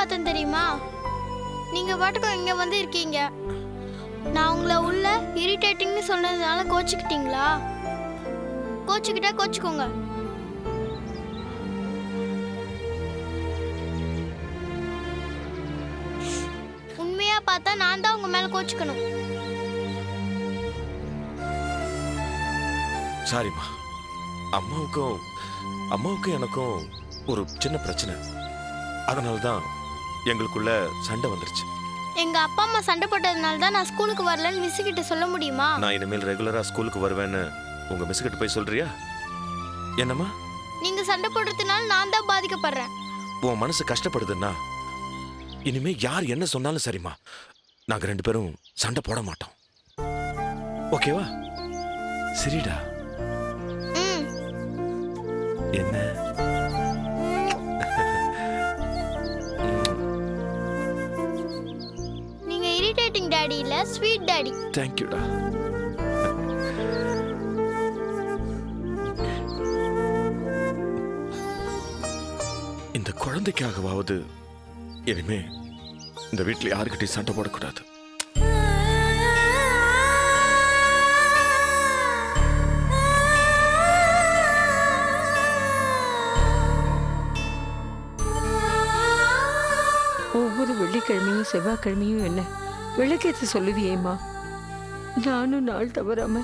பார்த்தேன் தெரியுமா? நீங்க பாட்டுக்கும் இங்க வந்து இருக்கீங்க. நான் உங்களை உள்ள இரிட்டேட்டிங்னு சொன்னதுனால கோச்சுக்கிட்டீங்களா? கோச்சுக்கிட்டா கோச்சுக்கோங்க. உண்மையா பார்த்தா நான் தான் உங்க மேல கோச்சுக்கணும். சாரிம்மா. அம்மாவுக்கும் எனக்கும் ஒரு சின்ன பிரச்சனை. அதனால தான் எங்களுக்குள்ள சண்டை வந்துருச்சு. எங்க அப்பா அம்மா சண்டை போட்டதுனால தான் நான் ஸ்கூலுக்கு வரலன்னு மிஸ் கிட்ட சொல்ல முடியுமா? நான் இனிமேல் ரெகுலரா ஸ்கூலுக்கு வருவேன்னு உங்க மிஸ் கிட்ட போய் சொல்றியா? என்னம்மா? நீங்க சண்டை போடுறதுனால நான் தான் பாதிக்கப்படுறேன். உன் மனசு கஷ்டப்படுதுன்னா இனிமே யார் என்ன சொன்னாலும் சரிம்மா, நாங்க 2 பேரும் சண்டை போட மாட்டோம். ஓகேவா? சரிடா. என்ன? நீங்க இரிட்டேட்டிங் டாடி இல்ல, ஸ்வீட் டாடி. தேங்க் யூடா. இந்த குழந்தைக்காகவாவது இனிமே இந்த வீட்டில் யாருக்கிட்டையும் சண்டை போடக்கூடாது. ஒவ்வொரு வெள்ளிக்கிழமையும் செவ்வாய்க்கிழமையும் என்ன விளக்கேற்ற சொல்லுவியேம்மா? நானும் நாள் தவறாம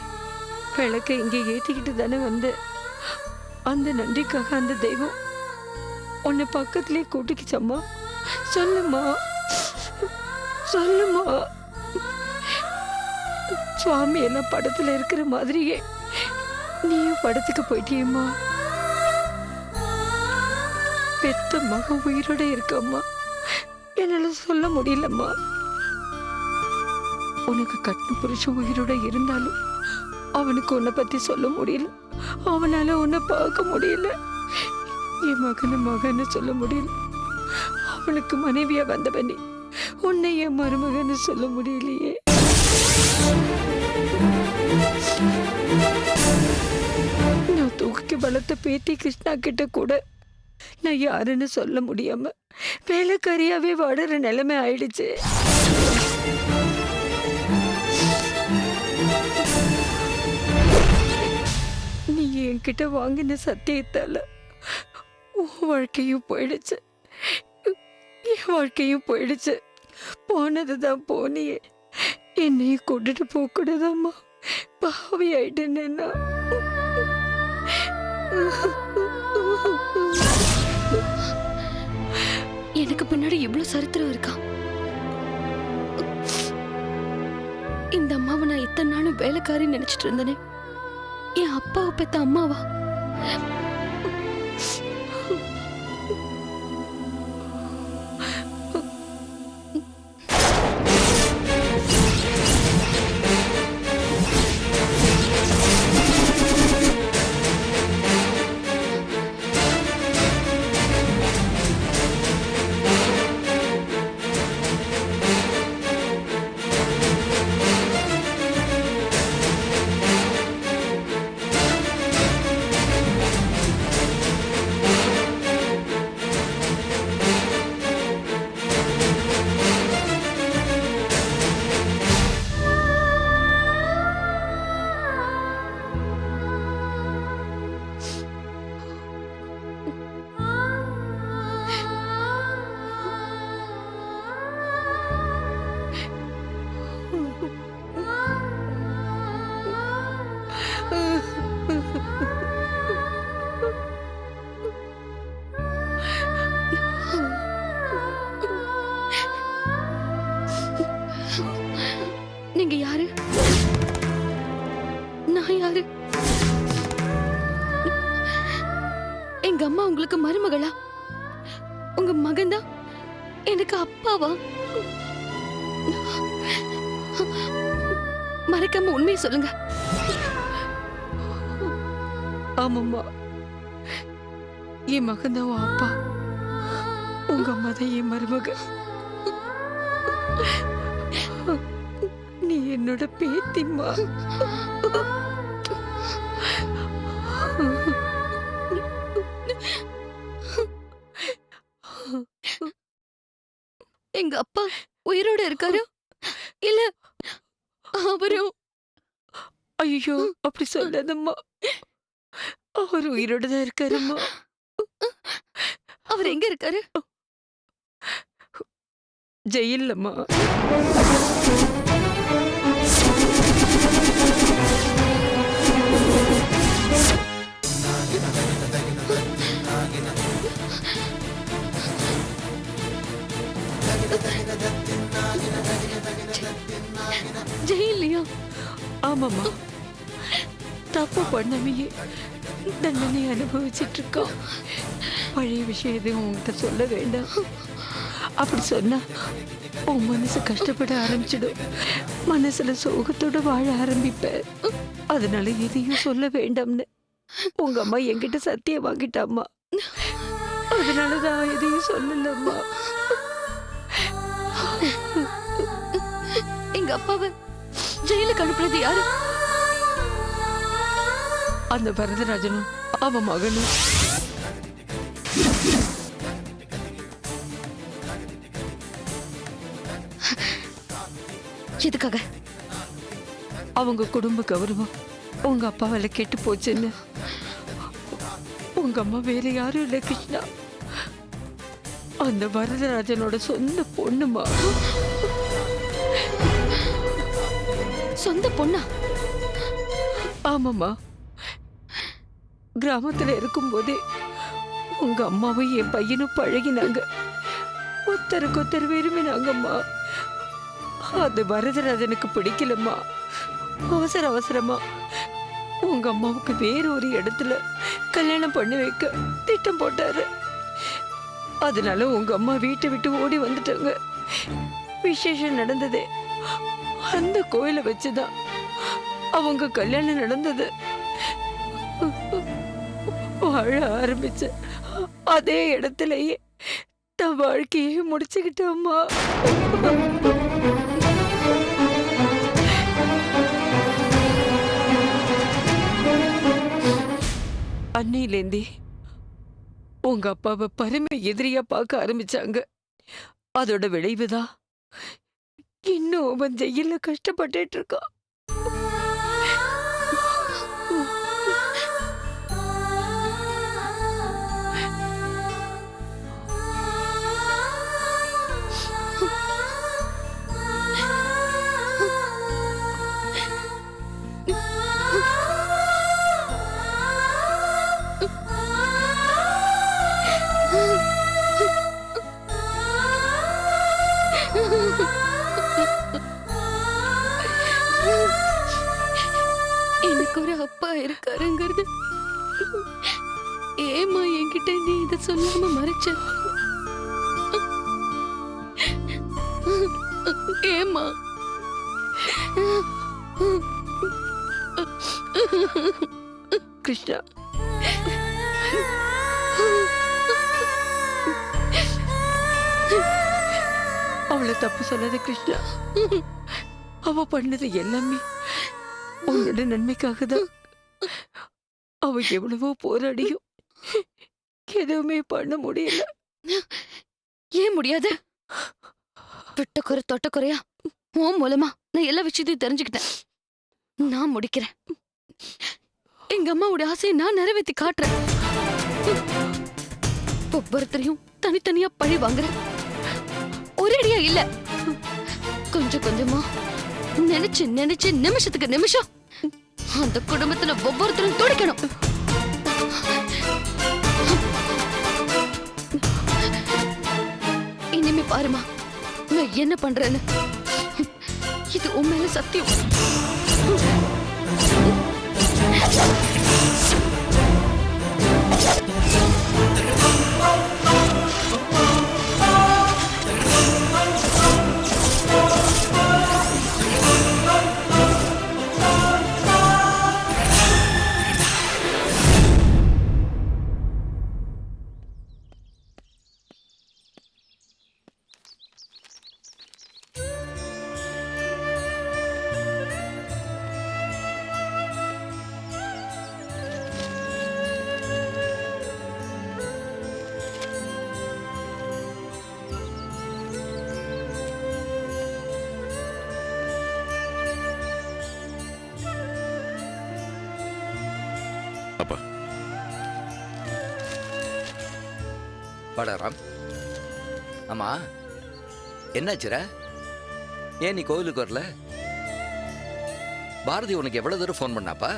விளக்க இங்கே ஏத்திக்கிட்டு தானே வந்தேன். அந்த நன்றிக்காக அந்த தெய்வம் உன்னை பக்கத்திலே கூட்டிக்கிச்சம்மா. சொல்லுமா, சொல்லுமா. சுவாமி எல்லாம் படத்துல இருக்கிற மாதிரியே நீயும் படத்துக்கு போயிட்டியம்மா. பெத்த மகன் உயிரோட இருக்கம்மா. என்னால சொல்ல முடியலம்மா. உனக்கு கட்டின புருஷன் உயிரோட இருந்தாலும் அவனுக்கு உன்னை பத்தி சொல்ல முடியல. அவனால உன்னை பார்க்க முடியல. என் மகன்னு சொல்ல முடியல. அவனுக்கு மனைவியா வந்தவனே உன்னை என் மருமகன்னு சொல்ல முடியலையே. நான் தூக்கி வளர்த்த பேத்தி கிருஷ்ணா கிட்ட கூட நான் யாருன்னு சொல்ல முடியாம வேலைக்காரியாவே வாடுற நிலைமை ஆயிடுச்சு. நீ என்கிட்ட வாங்கின சத்தியத்தால உன் வாழ்க்கையும் போயிடுச்சு, என் வாழ்க்கையும் போயிடுச்சு. போனதுதான் போனியே, என்னையும் கூட்டிட்டு போக கூடாதாம்மா. பாவி ஆயிட்டேன்னா. எனக்கு பின்னாடி இவ்வளவு சரித்திரம் இருக்கா? இந்த அம்மாவை நான் இத்தனை நாளும் வேலைக்காரி நினைச்சிட்டு இருந்தேனே, என் அப்பாவை பெத்த அம்மாவா? நீங்க யாரு? நான் யாரு? எங்க அம்மா உங்களுக்கு மருமகளா? உங்க மகன்தான் எனக்கு அப்பாவா? மறைக்காம உண்மையை சொல்லுங்க. ஆமாம்மா, என் மகன் தான் உன் அப்பா. உங்க அம்மா தான் என் மருமக. நீ என்னோட பேத்திம்மா. எங்க அப்பா உயிரோட இருக்காரு இல்ல அவரும்? ஐயோ அப்படி சொல்லாதம்மா. அவர் உயிரோட தான் இருக்காரும்மா. அவர் எங்க இருக்காரு? ஜெயில்லம்மா. ஜெயிலையா? ஆமாம்மா, தப்பு பண்ணாமையே தண்டனை அனுபவிச்சிட்டு இருக்கோம். பழைய விஷயம் எதுவும் உங்ககிட்ட சொல்ல வேண்டாம். அப்படி சொன்னா உன் மனசு கஷ்டப்பட ஆரம்பிச்சிடும். மனசுல சோகத்தோட வாழ ஆரம்பிப்ப. அதனால எதையும் சொல்ல வேண்டாம்னு உங்க அம்மா என்கிட்ட சத்தியம் வாங்கிட்டாம்மா. அதனாலதான் எதையும் சொல்லலம்மா. எங்க அப்பாவை ஜெயிலுக்கு அனுப்புறது யாரு? அந்த வரதராஜனும் அவன் மகனும். எதுக்காக? அவங்க குடும்ப கௌரவம் உங்க அப்பாவால கெட்டு போச்சுன்னு. உங்க அம்மா வேற யாரும் இல்லை கிருஷ்ணா, அந்த வரதராஜனோட சொந்த பொண்ணுமா. சொந்த பொண்ணா? ஆமாம்மா, கிராமத்துல இருக்கும்போதே உங்க அம்மாவும் என் பையனும் பழகினாங்க. ஒருத்தருக்கு ஒருத்தர் விரும்பினாங்கம்மா. அது வரதராஜனுக்கு பிடிக்கலம்மா. அவசர அவசரமா உங்க அம்மாவுக்கு வேற ஒரு இடத்துல கல்யாணம் பண்ணி வைக்க திட்டம் போட்டாரு. அதனால உங்க அம்மா வீட்டை விட்டு ஓடி வந்துட்டாங்க. விசேஷம் நடந்ததே அந்த கோயிலை வச்சுதான் அவங்க கல்யாணம் நடந்தது. வாழ ஆரம்பிச்ச அதே இடத்துலயே தன் வாழ்க்கையே முடிச்சுக்கிட்டம்மா. அன்னையிலேந்தே உங்க அப்பாவை பரம எதிரியா பார்க்க ஆரம்பிச்சாங்க. அதோட விளைவுதான் இன்னும் அவன் ஜெயில கஷ்டப்பட்டுட்டு இருக்கான். எனக்கு ஒரு அப்பா இருக்காருங்கிறது ஏமா என்கிட்ட நீ இத சொல்லாம மறைச்ச? ஏமா? கிருஷ்ணா, அவளை தப்பு சொல்லாத கிருஷ்ணா. அவ பண்ணது எல்லாமே உன்னோட நன்மைக்காக தான். அவ எவ்வளவோ போராடியும் எதுவுமே பண்ண முடியல. ஏன் முடியாது? விட்டக்குறை தொட்டக்குறையா உன் மூலமா நான் எல்லா விஷயத்தையும் தெரிஞ்சுக்கிட்டேன். நான் முடிக்கிறேன். எங்க அம்மாவோட ஆசையை நான் நிறைவேற்றி காட்டுறேன். ஒவ்வொருத்தரையும் தனித்தனியா பழி வாங்குறேன். ஒரேடியா இல்ல, கொஞ்சம் கொஞ்சமா நினைச்சு நினைச்சு நிமிஷத்துக்கு நிமிஷம் அந்த குடும்பத்துல ஒவ்வொருத்தரும் துடிக்கணும். இனிமே பாருமா நான் என்ன பண்றேன்னு. இது உன் மேல சத்தியம். அப்பா வாடா ராம். ஆமா, என்னாச்சுரா? ஏன் நீ கோவிலுக்கு வரல? பாரதி உனக்கு எவ்வளவு தூரம் ஃபோன் பண்ணாப்பா?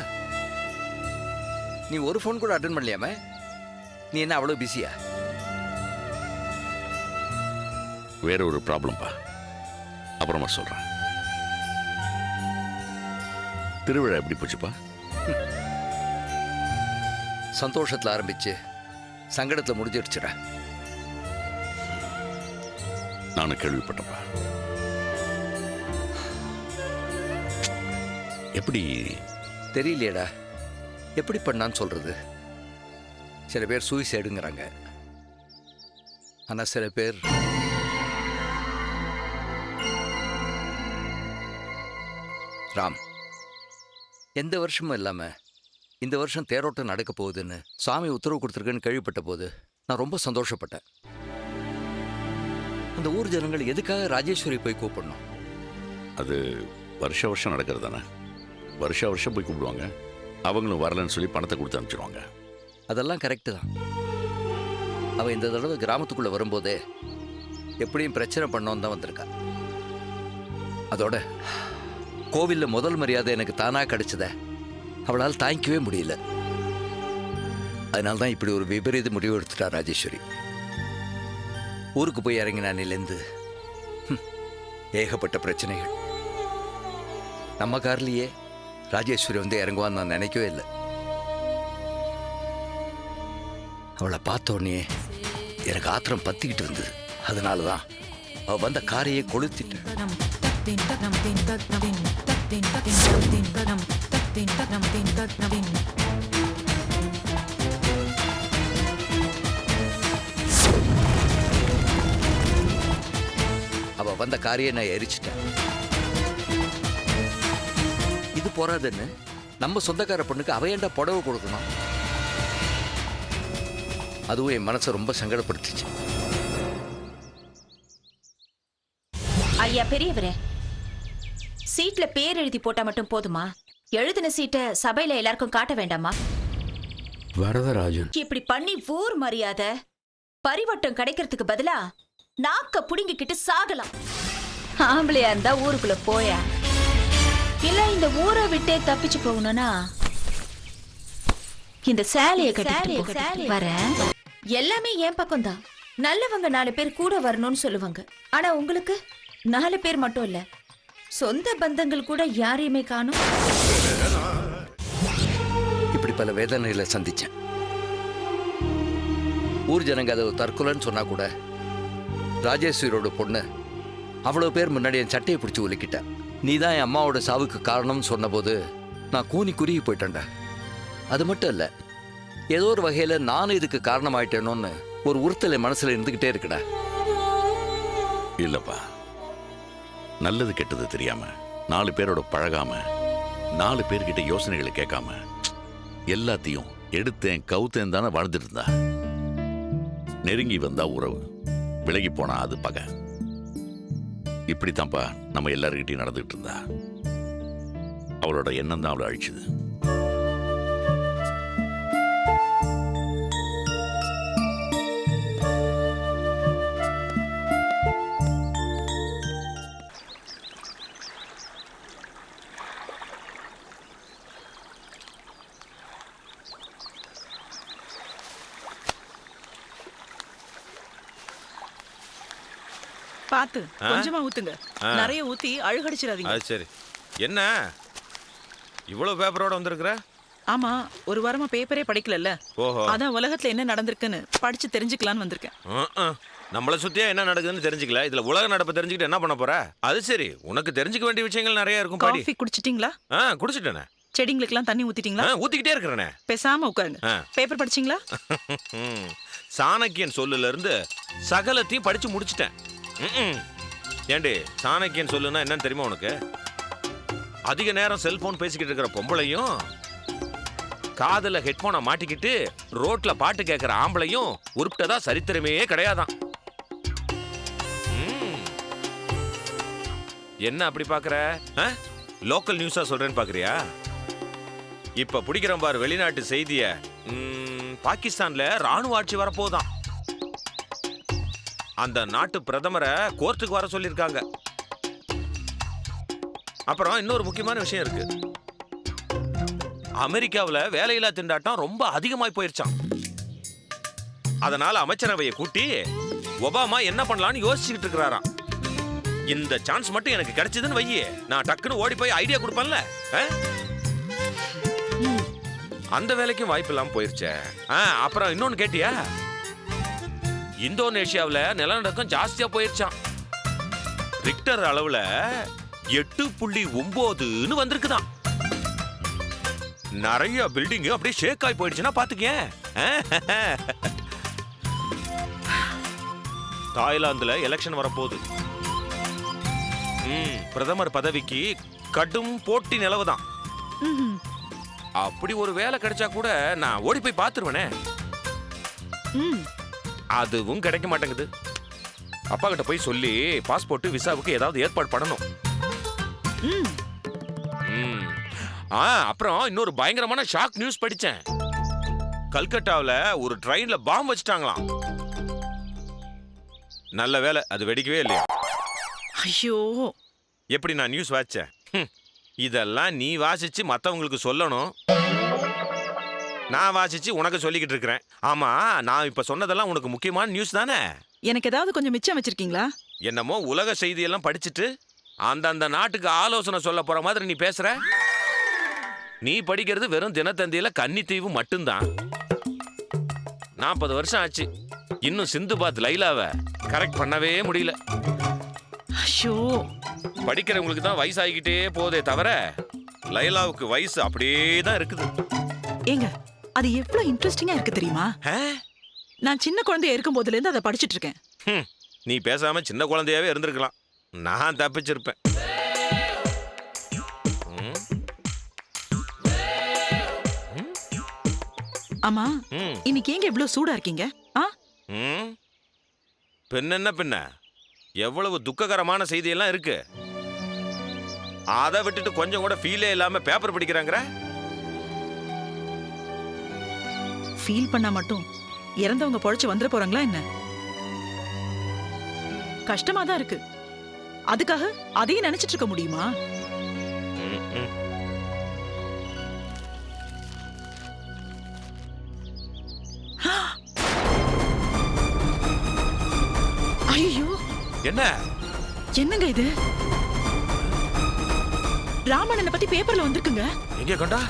நீ ஒரு ஃபோன் கூட அட்டன் பண்ணலையாமே. நீ என்ன அவ்வளோ பிஸியா? வேற ஒரு ப்ராப்ளம்பா, அப்புறமா சொல்றேன். திருவிழா எப்படி போச்சுப்பா? சந்தோஷத்தில் ஆரம்பிச்சு சங்கடத்தில் முடிஞ்சிருச்சுடா. நானும் கேள்விப்பட்டப்பா. எப்படி? தெரியலையேடா, எப்படி பண்ணான்னு சொல்றது. சில பேர் சூசைடுங்கிறாங்க, ஆனால் சில பேர் ராம், எந்த வருஷமும் இல்லாமல் இந்த வருஷம் தேரோட்டம் நடக்க போகுதுன்னு சாமி உத்தரவு கொடுத்துருக்குன்னு கேள்விப்பட்ட போது நான் ரொம்ப சந்தோஷப்பட்டேன். அந்த ஊர் ஜனங்கள் எதுக்காக ராஜேஸ்வரி போய் கூப்பிடணும்? அது வருஷம் நடக்கிறது தானே. வருஷம் போய் கூப்பிடுவாங்க. அவங்களும் வரலன்னு சொல்லி பணத்தை கொடுத்து அனுப்பிச்சிடுவாங்க. அதெல்லாம் கரெக்டு தான். அவள் இந்த தடவை கிராமத்துக்குள்ளே வரும்போதே எப்படியும் பிரச்சனை பண்ணோன்னு தான் வந்திருக்கா. அதோட கோவிலில் முதல் மரியாதை எனக்கு தானாக கிடைச்சத அவளால் தாங்கிக்கவே முடியல. அதனால தான் இப்படி ஒரு விபரீத முடிவு எடுத்துட்டா ராஜேஸ்வரி. ஊருக்கு போய் இறங்கினானிலேருந்து ஏகப்பட்ட பிரச்சனைகள். நம்ம கார்லேயே ராஜேஸ்வரி வந்து இறங்குவான்னு நான் நினைக்கவே இல்லை. அவளை பார்த்தோன்னே எனக்கு ஆத்திரம் பத்திக்கிட்டு இருந்தது. அதனால தான் அவள் வந்த காரையே கொளுத்திட்டு. அவ வந்த காரையை நான் எரிச்சிட்டேன். இது போறாதுன்னு நம்ம சொந்தக்கார பொண்ணுக்கு அவ ஏன்டா புடவை கொடுக்கணும்? அதுவும் என் மனசை ரொம்ப சங்கடப்படுத்துச்சு. ஐயா பெரியவரே, சீட்ல பேர் எழுதி போட்டா மட்டும் போதுமா? எழுதின சீட்டை சபையில எல்லாருக்கும் காட்ட வேண்டாமா? வரதராஜன் இப்படி பண்ணி ஊர் மரியாதை பரிவட்டம் கிடைக்கிறதுக்கு பதிலா நாக்க புடுங்கிக்கிட்டு சாகலாம். ஆம்பளையா இருந்தா ஊருக்குள்ள போயா, இல்ல இந்த ஊரை விட்டே தப்பிச்சு போகணும்னா இந்த சேலையை கட்டிட்டு வரேன். எல்லாமே என் பக்கம் தான். நல்லவங்க 4 பேர் கூட வரணும்னு சொல்லுவாங்க. ஆனா உங்களுக்கு 4 பேர் மட்டும் இல்ல, சொந்த பந்தங்கள் கூட யாரையுமே காணும். இப்படி பல வேதனைகளை சந்திச்சேன். ஊர் ஜனங்க அதை தற்கொலைன்னு சொன்னா கூட ராஜேஸ்வரியோட பொண்ணு அவ்வளவு பேர் முன்னாடி என் சட்டையை பிடிச்சி உலுக்கிட்ட. நீ தான் என் அம்மாவோட சாவுக்கு காரணம்னு சொன்னபோது நான் கூனி குறுகி போயிட்டேன்டா. அது மட்டும் இல்ல, ஏதோ ஒரு வகையில நானும் இதுக்கு காரணமாயிட்டேனோன்னு ஒரு உறுத்தல் என் மனசுல இருந்துகிட்டே இருக்குடா. இல்லப்பா, நல்லது கெட்டது தெரியாம 4 பேரோட பழகாம 4 பேர்கிட்ட யோசனைகளை கேட்காம எல்லாத்தையும் எடுத்தேன் கவுத்தேன் தானே வாழ்ந்துட்டு இருந்தா. நெருங்கி வந்தா உறவு, விலகி போனா அது பகை. இப்படித்தான்ப்பா நம்ம எல்லார்கிட்டையும் நடந்துகிட்டு இருந்தா. அவளோட எண்ணம் தான் அவளை அழிச்சுது. பாத்து கொஞ்சமா ஊத்துங்க. நிறைய ஊத்தி அழுகடிச்சிடாதீங்க. அது சரி. என்ன இவ்வளவு பேப்பரோட வந்திருக்கிற? ஆமா, ஒரு வாரமா பேப்பரே படிக்கலல்ல. ஓஹோ, அதான் உலகத்துல என்ன நடந்திருக்குன்னு படிச்சு தெரிஞ்சுக்கலான்னு வந்திருக்கேன். நம்மளை சுத்தியா என்ன நடக்குதுன்னு தெரிஞ்சுக்கல, இதுல உலக நடப்பை தெரிஞ்சுக்கிட்டு என்ன பண்ண போற? அது சரி, உனக்கு தெரிஞ்சுக்க வேண்டிய விஷயங்கள் நிறைய இருக்கும். பாடி. காஃபி குடிச்சிட்டீங்களா? குடிச்சிட்டேனே. செடிங்களுக்கெல்லாம் தண்ணி ஊத்திட்டீங்களா? ஊத்திக்கிட்டே இருக்கிறேனே. பேசாம உட்காருங்க. பேப்பர் படிச்சீங்களா? சாணக்கியன் சொல்லுல இருந்து சகலத்தையும் படிச்சு முடிச்சிட்டேன். ஏண்டி, சாணக்கியன் சொல்லுன்னா என்னன்னு தெரியுமா உனக்கு? அதிக நேரம் செல்போன் பேசிக்கிட்டு இருக்கிற பொம்பளையும் காதுல ஹெட்போனை மாட்டிக்கிட்டு ரோட்ல பாட்டு கேட்கிற ஆம்பளையும் உருப்பிட்டதா சரித்திரமே கிடையாதான். என்ன அப்படி பாக்குற? லோக்கல் நியூஸா சொல்றேன்னு பாக்குறியா? இப்ப பிடிக்கிறோம் பாரு வெளிநாட்டு செய்திய. பாகிஸ்தான்ல ராணுவ ஆட்சி வரப்போதான். அந்த நாட்டு பிரதமரை கோர்ட்டுக்கு வர சொல்லியிருக்காங்க. அப்புறம் இன்னொரு முக்கியமான விஷயம் இருக்கு. அமெரிக்காவில் வேலையில்லா திண்டாட்டம் ரொம்ப அதிகமாய் போயிருச்சான். அதனால அமைச்சரவையை கூட்டி ஒபாமா என்ன பண்ணலாம்னு யோசிச்சுக்கிட்டு இருக்கிறாராம். இந்த சான்ஸ் மட்டும் எனக்கு கிடைச்சதுன்னு வையே, நான் டக்குன்னு ஓடி போய் ஐடியா கொடுப்பேன்ல. அந்த வேலைக்கும் வாய்ப்பு இல்லாம போயிருச்சே. அப்புறம் இன்னொன்னு கேட்டியா? இந்தோனேஷியாவில் நிலநடுக்கம் ஜாஸ்தியா போயிருச்சான். ரிக்டர் அளவுல 8.9ன்னு வந்திருக்குதான். நிறைய பில்டிங் அப்படியே ஷேக் ஆகி போயிடுச்சுன்னா பாத்துக்க. தாய்லாந்துல எலெக்ஷன் வரப்போகுது. பிரதமர் பதவிக்கு கடும் போட்டி நிலவுதான். அப்படி ஒரு வேலை கிடைச்சா கூட நான் ஓடி போய் பாத்துருவேனே. அதுவும் கிடைக்க மாட்டேங்குது. அப்பா கிட்ட போய் சொல்லி பாஸ்போர்ட் விசாவுக்கு ஏதாவது ஏற்பாடு பண்ணணும். அப்புறம் இன்னொரு பயங்கரமான ஷாக் நியூஸ் படிச்சேன். கல்கட்டாவில் ஒரு ட்ரெயின்ல பாம்பு வச்சுட்டாங்களாம். நல்ல வேலை அது வெடிக்கவே இல்லையா. ஐயோ, எப்படி நான் நியூஸ் வாச்சேன்? இதெல்லாம் நீ வாசிச்சு மற்றவங்களுக்கு சொல்லணும். நான் வாசிச்சு உனக்கு சொல்லிக்கிட்டு இருக்கிறேன். ஆமா, நான் இப்ப சொன்னதெல்லாம் உனக்கு முக்கியமான நியூஸ் தானே? எனக்கு ஏதாவது கொஞ்சம் மிச்சம் வச்சிருக்கீங்களா? என்னமோ உலக செய்தியெல்லாம் படிச்சுட்டு அந்தந்த நாட்டுக்கு ஆலோசனை சொல்ல போற மாதிரி நீ பேசுற. நீ படிக்கிறது வெறும் தினத்தந்தியில கன்னித்தீவு மட்டும்தான். 40 வருஷம் ஆச்சு, இன்னும் சிந்துபாத் லைலாவை கரெக்ட் பண்ணவே முடியல. ஐயோ, படிக்கிறவங்களுக்கு தான் வயசாகிக்கிட்டே போதே தவிர லைலாவுக்கு வயசு அப்படியே தான் இருக்குது. ஏங்க, அது எவ்வளவு இன்ட்ரெஸ்டிங்கா இருக்கு தெரியுமா? நான் சின்ன குழந்தையா இருக்கும் போதுல இருந்து அதை படிச்சிட்டு இருக்கேன். நீ பேசாம சின்ன குழந்தையாவே இருந்திருக்கலாம். நான் தப்பிச்சிருப்பேன். ஆமா, இன்னைக்கு ஏங்க இவ்வளவு சூடா இருக்கீங்க? பின்ன பின்ன எவ்வளவு துக்ககரமான செய்தியெல்லாம் இருக்கு. அதை விட்டுட்டு கொஞ்சம் கூட ஃபீலே இல்லாம பேப்பர் படிக்கிறாங்க. ஃபீல் பண்ணா மட்டும் இறந்தவங்க பொழைச்சு வந்துட போறாங்களா என்ன? கஷ்டமா தான் இருக்கு. அதுக்காக அதையும் நினைச்சிட்டு இருக்க முடியுமா? ஐயோ, என்ன என்னங்க இது? ராமண்ணனை பத்தி பேப்பர்ல வந்திருக்குங்க. எங்க கண்டா?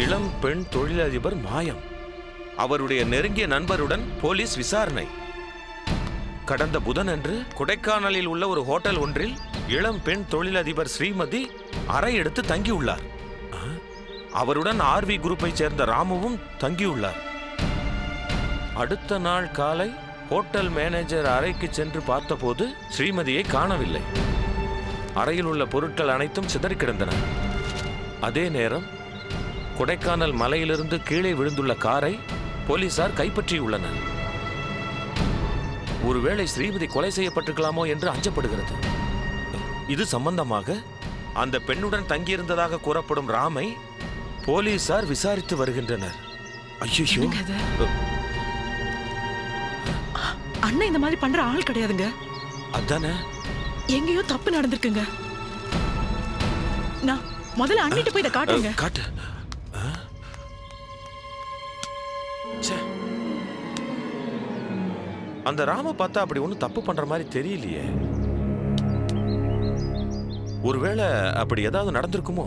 இளம் பெண் தொழிலதிபர் மாயம். அவருடைய நெருங்கிய நண்பருடன் போலீஸ் விசாரணை. கடந்த புதனன்று கொடைக்கானலில் உள்ள ஒரு ஹோட்டல் ஒன்றில் இளம் பெண் தொழிலதிபர் ஸ்ரீமதி அறை எடுத்து தங்கியுள்ளார். அவருடன் ஆர்வி குரூப்பை சேர்ந்த ராமுவும் தங்கியுள்ளார். அடுத்த நாள் காலை ஹோட்டல் மேனேஜர் அறைக்கு சென்று பார்த்தபோது ஸ்ரீமதியை காணவில்லை. அறையில் உள்ள பொருட்கள் அனைத்தும் சிதறி கிடந்தன. அதே நேரம் கொடைக்கானல் மலையிலிருந்து கீழே விழுந்துள்ள காரை போலீசார் கைப்பற்றியுள்ளனர். ஒருவேளை ஸ்ரீமதி கொலை செய்யப்பட்டிருக்கலாமோ என்று அஞ்சப்படுகிறது. இது சம்பந்தமாக அந்த பெண்ணுடன் தங்கியிருந்ததாக கூறப்படும் ராமை போலீசார் விசாரித்து வருகின்றனர். ஐயோ, அண்ணன் இந்த மாதிரி பண்ற ஆள் கிடையாதுங்க. அதானே, எங்கேயோ தப்பு நடந்திருக்குங்க. நான் முதல்ல அண்ணிட்டு போய் இதை காட்டுங்க. காட்டு. அந்த ராம பார்த்தா அப்படி ஒன்றும் தப்பு பண்ற மாதிரி தெரியலையே. ஒருவேளை அப்படி ஏதாவது நடந்திருக்குமோ?